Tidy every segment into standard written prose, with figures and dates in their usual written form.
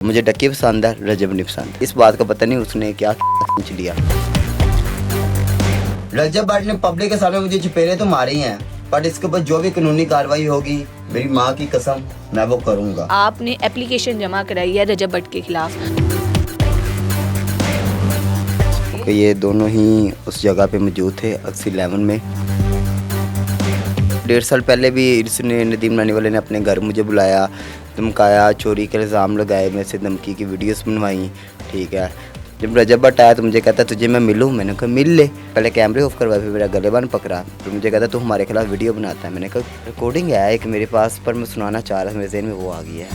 मुझे डक्की पसंद है, रजब नहीं पसंद। इस बात का पता नहीं उसने क्या खींच लिया। रजब भट्ट ने पब्लिक के सामने मुझे चपेरे तो मारी हैं, बट इसके ऊपर जो भी कानूनी कार्रवाई होगी, मेरी माँ की कसम, मैं वो करूँगा। आपने एप्लीकेशन जमा कराई है रजब भट्ट के खिलाफ। तो ये दोनों ही उस जगह पे मौजूद थे अक्सी 11 में। 1.5 साल पहले भी इसने नदीम नानी वाले ने अपने घर मुझे बुलाया, धमकाया, चोरी के इल्ज़ाम लगाए, मेरे से धमकी की वीडियोस बनवाई। ठीक है, जब रजब भट्ट आया तो मुझे कहता तुझे मैं मिलूँ, मैंने कहा मिल ले। पहले कैमरे ऑफ करवाए, फिर मेरा गलेबान पकड़ा, तो मुझे कहता तू हमारे खिलाफ वीडियो बनाता है। मैंने कहा रिकॉर्डिंग है एक मेरे पास, पर मैं सुनाना चाह रहा था, मेरे ज़हन में वो आ गई है।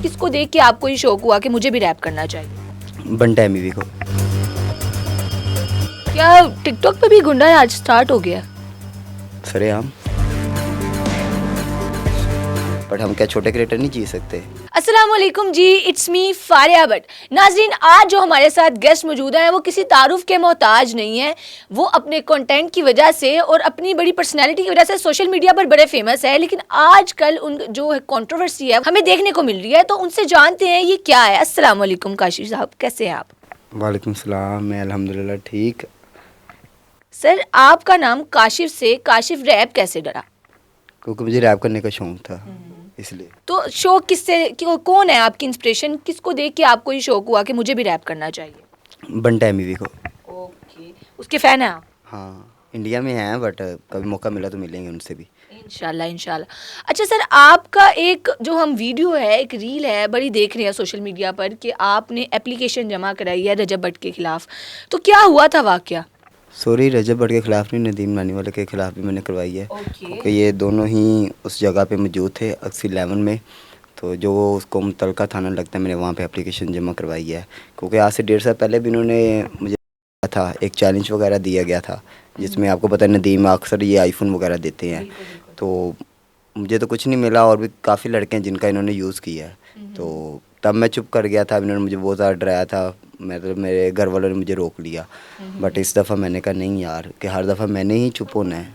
किसको देख के आपको ये शौक हुआ कि मुझे भी रैप करना चाहिए? बनटा MV को। क्या टिकटॉक पे भी गुंडा राज स्टार्ट हो गया? सरेआम। बट हम क्या छोटे क्रिएटर नहीं जी सकते? अस्सलाम वालेकुम जी, इट्स मी फारिया भट्ट। नाजरीन, आज जो हमारे साथ गेस्ट मौजूद हैं वो किसी तारुफ के मोहताज नहीं है। वो अपने कंटेंट की वजह से और अपनी बड़ी पर्सनैलिटी की वजह से सोशल मीडिया पर बड़े फेमस है, लेकिन आजकल उन जो कंट्रोवर्सी है हमें देखने को मिल रही है, तो उनसे जानते हैं ये क्या है। अस्सलाम वालेकुम काशिफ साहब, कैसे हैं आप? वालेकुम सलाम, मैं अल्हम्दुलिल्लाह ठीक। सर, आपका नाम काशिफ से काशिफ रैप कैसे डरा? क्योंकि मुझे रैप करने का शौक था, इसलिए। तो शौक किससे, कौन है आपकी इंस्पिरेशन? किसको देख के आपको ये शौक हुआ कि मुझे भी रैप करना चाहिए? बनटा MV को। ओके, उसके फैन हैं आप? हाँ, इंडिया में हैं, बट कभी मौका मिला तो मिलेंगे उनसे भी। इंशाल्लाह इंशाल्लाह। अच्छा सर, आपका एक जो हम वीडियो है, एक रील है, बड़ी देख रहे हैं सोशल मीडिया पर कि आपने एप्लीकेशन जमा कराई है रजब भट्ट के खिलाफ, तो क्या हुआ था वाकया? सॉरी, रजब भट्ट के खिलाफ नहीं, नदीम नानी वाले के खिलाफ भी मैंने करवाई है। क्योंकि ये दोनों ही उस जगह पे मौजूद थे अक्सी 11 में, तो जो उसको मुतलका थाना लगता है, मैंने वहाँ पे एप्लीकेशन जमा करवाई है। क्योंकि आज से 1.5 साल पहले भी इन्होंने मुझे था, एक चैलेंज वगैरह दिया गया था, जिसमें आपको पता है नदीम अक्सर ये आईफोन वगैरह देते हैं। तो मुझे तो कुछ नहीं मिला, और भी काफ़ी लड़के हैं जिनका इन्होंने यूज़ किया है। तो तब मैं चुप कर गया था, इन्होंने मुझे बहुत ज़्यादा डराया था, मतलब मेरे घर वालों ने मुझे रोक लिया। बट इस दफ़ा मैंने कहा नहीं यार, कि हर दफ़ा मैंने ही चुप होना है,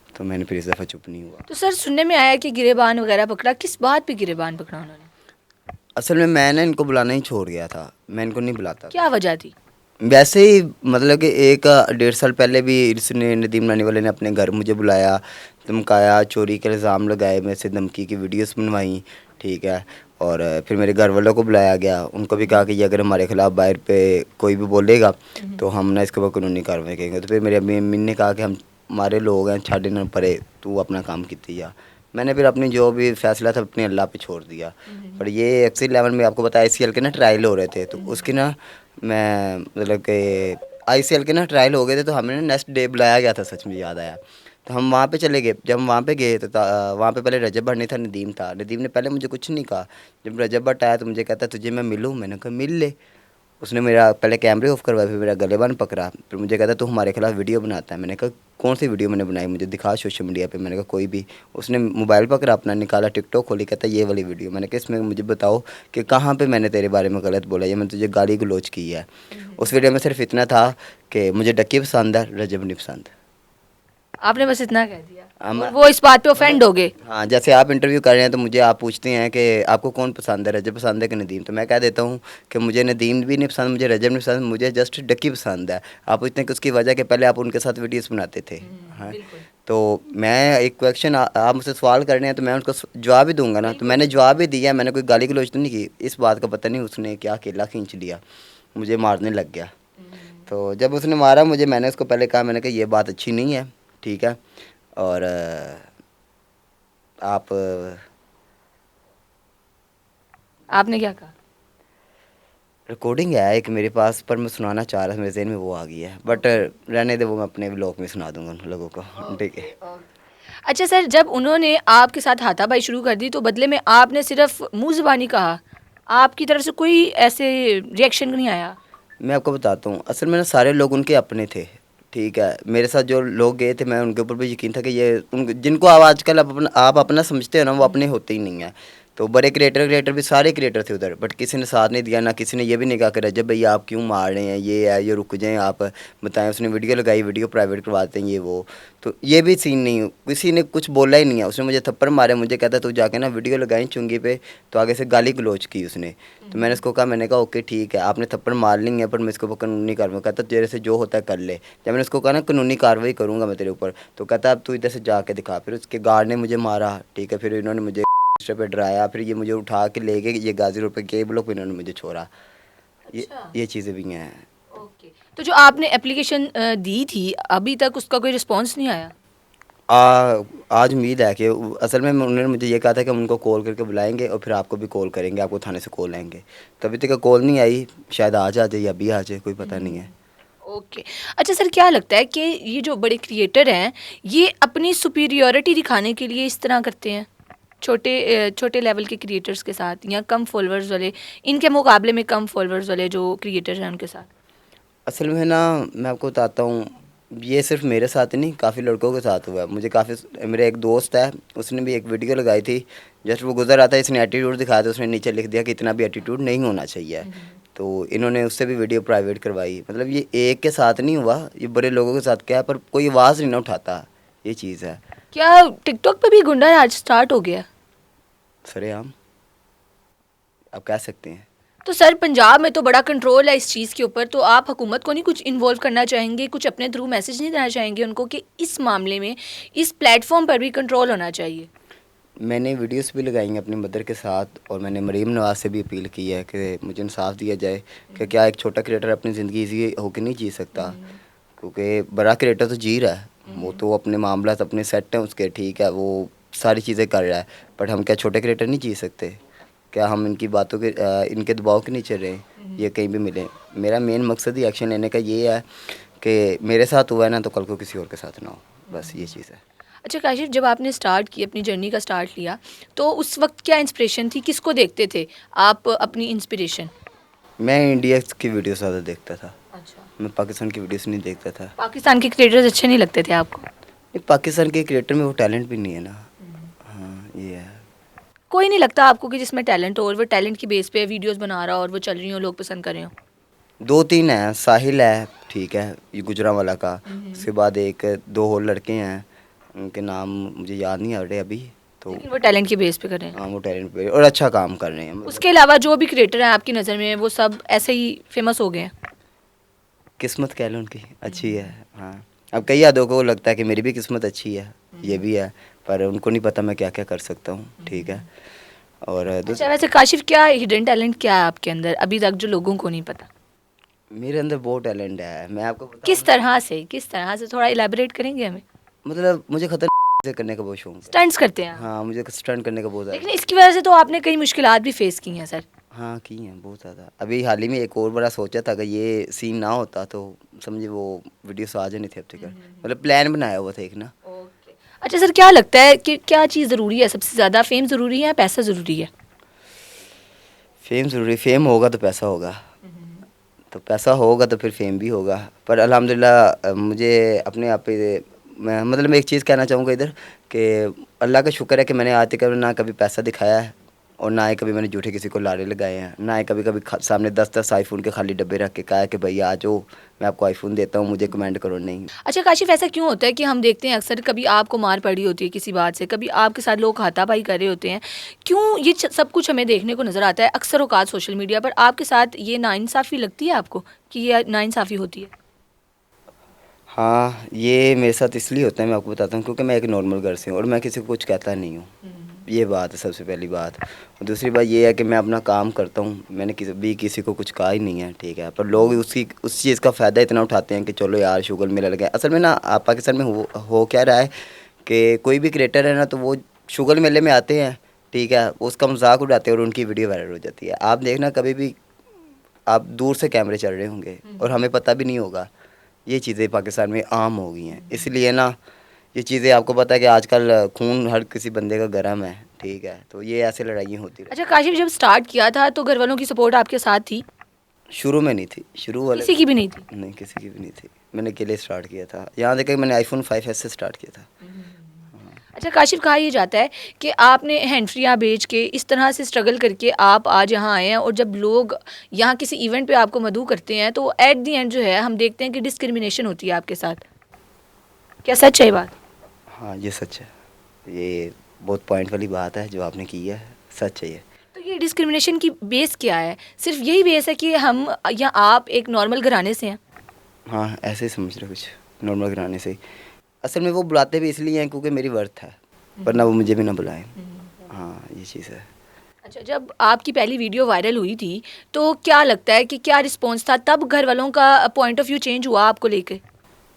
तो मैंने फिर इस दफ़ा चुप नहीं हुआ। तो सर, सुनने में आया कि गिरेबान वगैरह पकड़ा, किस बात पे गिरेबान पकड़ा उन्होंने? असल में मैंने इनको बुलाना ही छोड़ गया था, मैं इनको नहीं बुलाता। क्या वजह थी? वैसे ही मतलब कि 1.5 साल पहले भी इसने नदीम नानी वाले ने अपने घर मुझे बुलाया, धमकाया, चोरी के इल्ज़ाम लगाए, मेरे से धमकी की वीडियोस बनवाई। ठीक है, और फिर मेरे घर वालों को बुलाया गया, उनको भी कहा कि ये अगर हमारे खिलाफ़ बाहर पे कोई भी बोलेगा तो हम ना इसके ऊपर कानूनी कार्रवाई करेंगे। तो फिर मेरे अम्मी ने कहा कि हम हमारे लोग हैं, छाड़े न परे, तू अपना काम कीती जा। मैंने फिर अपनी जो भी फैसला था अपने अल्लाह पे छोड़ दिया। पर ये अक्सी 11 में आपको पता है ICL के ना ट्रायल हो रहे थे, तो उसकी ना मैं मतलब कि ICL के ना ट्रायल हो गए थे, तो हमें ना नेक्स्ट डे बुलाया गया था, सच में याद आया। तो हम वहाँ पे चले गए। जब हम वहाँ पे गए तो वहाँ पे पहले रजब भट्ट नहीं था, नदीम था। नदीम ने पहले मुझे कुछ नहीं कहा। जब रजब भट्ट आया तो मुझे कहता तुझे मैं मिलूँ, मैंने कहा मिल ले। उसने मेरा पहले कैमरे ऑफ करवाए, फिर मेरा गलेबान पकड़ा, फिर मुझे कहता तू हमारे खिलाफ वीडियो बनाता है। मैंने कहा कौन सी वीडियो मैंने बनाई, मुझे दिखा सोशल मीडिया पे। मैंने कहा कोई भी। उसने मोबाइल पकड़ा अपना, निकाला, टिकटॉक खोली, कहता ये वाली वीडियो। मैंने कहा इसमें मुझे बताओ कि कहाँ पे मैंने तेरे बारे में गलत बोला या मैंने तुझे गाली गलौज की है। उस वीडियो में सिर्फ इतना था कि मुझे डक्की पसंद है, रजब नहीं पसंद। आपने बस इतना कह दिया हम- और वो इस बात पे ऑफेंड हो गए? हाँ, जैसे आप इंटरव्यू कर रहे हैं तो मुझे आप पूछते हैं कि आपको कौन पसंद है, रजब पसंद है कि नदीम, तो मैं कह देता हूँ कि मुझे नदीम भी नहीं पसंद, मुझे रजब नहीं पसंद, मुझे जस्ट डक्की पसंद है। आप पूछते हैं कि उसकी वजह कि पहले आप उनके साथ वीडियोस बनाते थे। हाँ, तो मैं एक क्वेश्चन आप मुझसे सवाल कर रहे हैं तो मैं उनको जवाब ही दूंगा ना, तो मैंने जवाब ही दिया, मैंने कोई गाली गलौज तो नहीं की। इस बात का पता नहीं उसने क्या केला खींच लिया, मुझे मारने लग गया। तो जब उसने मारा मुझे, मैंने उसको पहले कहा, मैंने कहा ये बात अच्छी नहीं है, ठीक है, और आपने क्या कहा? रिकॉर्डिंग है एक मेरे पास, पर मैं सुनाना चाह रहा था, मेरे ज़हन में वो आ गई है। बट रहने दे, वो मैं अपने व्लॉग में सुना दूंगा उन लोगों को, ठीक है। अच्छा सर, जब उन्होंने आपके साथ हाथापाई शुरू कर दी तो बदले में आपने सिर्फ मुंह ज़बानी कहा, आपकी तरफ से कोई ऐसे रिएक्शन नहीं आया? मैं आपको बताता हूँ, असल में ना सारे लोग उनके अपने थे, ठीक है। मेरे साथ जो लोग गए थे, मैं उनके ऊपर भी यकीन था कि ये जिनको आप आजकल आप अपना समझते हो ना, वो अपने होते ही नहीं हैं। तो बड़े क्रिएटर भी सारे क्रिएटर थे उधर, बट किसी ने साथ नहीं दिया, ना किसी ने ये भी नहीं कहा कि रजब भैया आप क्यों मार रहे हैं, ये है, ये रुक जाएं आप बताएं। उसने वीडियो लगाई, वीडियो प्राइवेट करवाते हैं ये वो, तो ये भी सीन नहीं, किसी ने कुछ बोला ही नहीं है। उसने मुझे थप्पड़ मारे, मुझे कहता तू जाके ना वीडियो लगाई चुंगी पे, तो आगे से गाली गलोच की उसने। तो मैंने उसको कहा, मैंने कहा ओके ठीक है, आपने थप्पड़ मार ली है, पर मैं इसको कानूनी कार्रवाई, कहता तेरे से जो होता है कर ले। जब मैंने उसको कहा ना कानूनी कार्रवाई करूँगा मैं तेरे ऊपर, तो कहता अब तू इधर से जाके दिखा। फिर उसके गार्ड ने मुझे मारा, ठीक है, फिर इन्होंने मुझे पे डराया, फिर ये मुझे उठा के ले गए, ये गाजी रोड पे के ब्लॉक पे इन्होंने मुझे छोड़ा। ये चीज़ें भी हैं। ओके, तो जो आपने एप्लीकेशन दी थी अभी तक उसका कोई रिस्पांस नहीं आया? आज उम्मीद है कि असल में उन्होंने मुझे ये कहा था कि हम उनको कॉल करके बुलाएंगे और फिर आपको भी कॉल करेंगे, आपको थाने से कॉल आएंगे। तो अभी तक कॉल नहीं आई, शायद आज आ जाए या अभी आ जाए, कोई पता नहीं है। ओके, अच्छा सर, क्या लगता है कि ये जो बड़े क्रिएटर हैं ये अपनी सुपीरियॉरिटी दिखाने के लिए इस तरह करते हैं छोटे लेवल के क्रिएटर्स के साथ, या कम फॉलोअर्स वाले, इनके मुकाबले में कम फॉलोअर्स वाले जो क्रिएटर्स हैं उनके साथ? असल में ना मैं आपको बताता हूँ, ये सिर्फ मेरे साथ ही नहीं, काफ़ी लड़कों के साथ हुआ है। मुझे काफ़ी, मेरा एक दोस्त है, उसने भी एक वीडियो लगाई थी, जस्ट वो गुजर रहा था, इसने एटीट्यूड दिखाया था, उसने नीचे लिख दिया कि इतना भी एटीट्यूड नहीं होना चाहिए। तो इन्होंने उससे भी वीडियो प्राइवेट करवाई। मतलब ये एक के साथ नहीं हुआ, ये बड़े लोगों के साथ क्या है, पर कोई आवाज़ नहीं ना उठाता, ये चीज़ है। क्या टिकटॉक पे भी गुंडा राज स्टार्ट हो गया? सरेआम आप कह सकते हैं। तो सर पंजाब में तो बड़ा कंट्रोल है इस चीज़ के ऊपर, तो आप हुकूमत को नहीं कुछ इन्वॉल्व करना चाहेंगे, कुछ अपने थ्रू मैसेज नहीं देना चाहेंगे उनको कि इस मामले में इस प्लेटफॉर्म पर भी कंट्रोल होना चाहिए? मैंने वीडियोस भी लगाई हैं अपनी मदर के साथ, और मैंने मरीम नवाज से भी अपील की है कि मुझे इंसाफ दिया जाए कि क्या एक छोटा क्रिएटर अपनी ज़िंदगी ईजी होकर नहीं जी सकता, क्योंकि बड़ा क्रिएटर तो जी रहा है, वो तो अपने मामला अपने सेट हैं उसके, ठीक है, वो सारी चीज़ें कर रहा है, बट हम क्या छोटे क्रिएटर नहीं जी सकते? क्या हम इनकी बातों के इनके दबाव के नीचे रहें, ये कहीं भी मिले? मेरा मेन मकसद ही एक्शन लेने का ये है कि मेरे साथ हुआ है ना, तो कल को किसी और के साथ ना हो, बस ये चीज़ है। अच्छा काशिफ, जब आपने स्टार्ट की, अपनी जर्नी का स्टार्ट लिया, तो उस वक्त क्या इंस्पिरेशन थी, किसको देखते थे आप अपनी इंस्पिरेशन? मैं इंडिया की वीडियो ज़्यादा देखता था। अच्छा, मैं पाकिस्तान की वीडियोस नहीं देखता था। पाकिस्तान के क्रिएटर्स अच्छे नहीं लगते थे आपको? पाकिस्तान के क्रिएटर में वो टैलेंट भी नहीं है ना। हाँ ये है। कोई नहीं लगता आपको कि जिसमें टैलेंट हो और वो टैलेंट की बेस पे वीडियोस बना रहा हो और वो चल रही हो, लोग पसंद कर रहे हो? 2-3 हैं, साहिल है, ठीक है, ये गुजरांवाला का। उसके बाद एक 2 और लड़के हैं, उनके नाम मुझे याद नहीं आ रहे अभी। तो लेकिन वो टैलेंट की बेस पे कर रहे हैं। हाँ वो टैलेंट पे और अच्छा काम कर रहे हैं। उसके अलावा जो भी क्रिएटर हैं आपकी नज़र में, वो सब ऐसे ही फेमस हो गए हैं? किस्मत कह लो उनकी अच्छी है। हाँ, अब कई आदों को लगता है कि मेरी भी किस्मत अच्छी है, ये भी है, पर उनको नहीं पता मैं क्या क्या कर सकता हूँ, ठीक है। और अच्छा वैसे काशिफ, क्या हिडन टैलेंट क्या है आपके अंदर अभी तक जो लोगों को नहीं पता? मेरे अंदर बहुत टैलेंट है, मैं आपको बताऊँ। किस तरह से थोड़ा इलेबोरेट करेंगे हमें? मतलब मुझे खतरनाक से करने का बहुत शौक है। स्टंट्स करते हैं आप? हाँ मुझे स्टंट करने का बहुत ज़्यादा। लेकिन इसकी वजह से तो आपने कई मुश्किलात भी फेस की हैं सर। हाँ की हैं बहुत ज़्यादा। अभी हाल ही में एक और बड़ा सोचा था कि ये सीन ना होता तो समझे वो वीडियो आ जानी थी अब तक। मतलब प्लान बनाया हुआ था एक ना। अच्छा सर, क्या लगता है कि क्या चीज़ ज़रूरी है सबसे ज़्यादा, फेम ज़रूरी है या पैसा ज़रूरी है? फेम ज़रूरी, फेम होगा तो पैसा होगा, तो पैसा होगा तो फिर फेम भी होगा। पर अल्हम्दुलिल्लाह मुझे अपने आप पे मैं एक चीज़ कहना चाहूँगा इधर कि अल्लाह का शुक्र है कि मैंने आज तक ना कभी पैसा दिखाया है और ना ही कभी मैंने झूठे किसी को लारे लगाए हैं, ना ही कभी सामने 10-10 आईफोन के खाली डब्बे रख के कहा है कि भैया आ जाओ मैं आपको आईफोन देता हूँ, मुझे कमेंट करो, नहीं। अच्छा काशिफ, ऐसा क्यों होता है कि हम देखते हैं अक्सर कभी आपको मार पड़ी होती है किसी बात से, कभी आपके साथ लोग हाथापाई कर रहे होते हैं, क्यों ये सब कुछ हमें देखने को नज़र आता है अक्सर औकात सोशल मीडिया पर? आपके साथ ये नाइंसाफ़ी लगती है आपको कि ये नाइंसाफ़ी होती है? हाँ ये मेरे साथ इसलिए होता है, मैं आपको बताता हूँ, क्योंकि मैं एक नॉर्मल घर से हूँ और मैं किसी को कुछ कहता नहीं हूँ। ये बात है सबसे पहली बात। और दूसरी बात ये है कि मैं अपना काम करता हूँ, मैंने किसी को कुछ कहा ही नहीं है, ठीक है। पर लोग उस चीज़ का फ़ायदा इतना उठाते हैं कि चलो यार शुगर मेला लगा। असल में ना पाकिस्तान में हो क्या रहा है कि कोई भी क्रिएटर है ना तो वो शुगर मेले में आते हैं, ठीक है, उसका मजाक उड़ाते हैं और उनकी वीडियो वायरल हो जाती है। आप देखना कभी भी आप दूर से कैमरे चल रहे होंगे और हमें पता भी नहीं होगा। ये चीज़ें पाकिस्तान में आम हो गई हैं, इसलिए ना ये चीज़ें आपको पता है कि आजकल खून हर किसी बंदे का गर्म है, ठीक है, तो ये ऐसे लड़ाइयाँ होती रही। अच्छा काशिफ, जब स्टार्ट किया था तो घर वालों की सपोर्ट आपके साथ थी? शुरू में नहीं थी, शुरू वाले किसी की भी नहीं थी? नहीं, किसी की भी नहीं थी। मैंने अकेले स्टार्ट किया था, यहाँ तक कि मैंने iPhone 5s से स्टार्ट किया था। अच्छा काशिफ, कहा ये जाता है कि आपने हैंडफ्रियाँ बेच के इस तरह से स्ट्रगल करके आप आज यहाँ आए हैं, और जब लोग यहाँ किसी इवेंट पे आपको मदऊ करते हैं तो एट दी एंड जो है हम देखते हैं कि डिस्क्रिमिनेशन होती है आपके साथ। क्या सच है ये बात? हाँ ये सच है, ये बहुत पॉइंट वाली बात है जो आपने की है, सच है ये। तो ये डिस्क्रिमिनेशन की बेस क्या है? सिर्फ यही बेस है कि हम या आप एक नॉर्मल घराने से हैं? हाँ ऐसे ही समझ रहे कुछ, नॉर्मल कराने से ही। असल में वो बुलाते भी इसलिए हैं क्योंकि मेरी वर्थ है, वरना वो मुझे भी ना बुलाएं। हाँ ये चीज़ है। अच्छा, जब आपकी पहली वीडियो वायरल हुई थी तो क्या लगता है कि क्या रिस्पॉन्स था? तब घर वालों का पॉइंट ऑफ व्यू चेंज हुआ आपको लेके?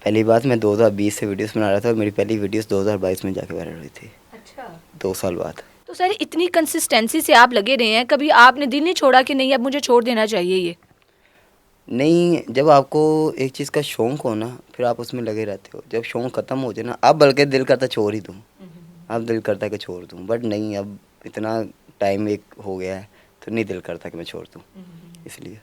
पहली बात, मैं 2020 से वीडियोस बना रहा था और मेरी पहली वीडियोस 2022 में जाके वायरल हुई थी, अच्छा। 2 साल बाद। तो सर इतनी कंसिस्टेंसी से आप लगे रहे हैं, कभी आपने दिल नहीं छोड़ा कि नहीं अब मुझे छोड़ देना चाहिए ये? नहीं, जब आपको एक चीज़ का शौक़ हो ना, फिर आप उसमें लगे रहते हो। जब शौक़ ख़त्म हो जाए ना, अब बल्कि दिल करता छोड़ ही दूँ, अब दिल करता है कि छोड़ दूँ, बट नहीं, अब इतना टाइम एक हो गया है तो नहीं दिल करता कि मैं छोड़ दूँ, इसलिए।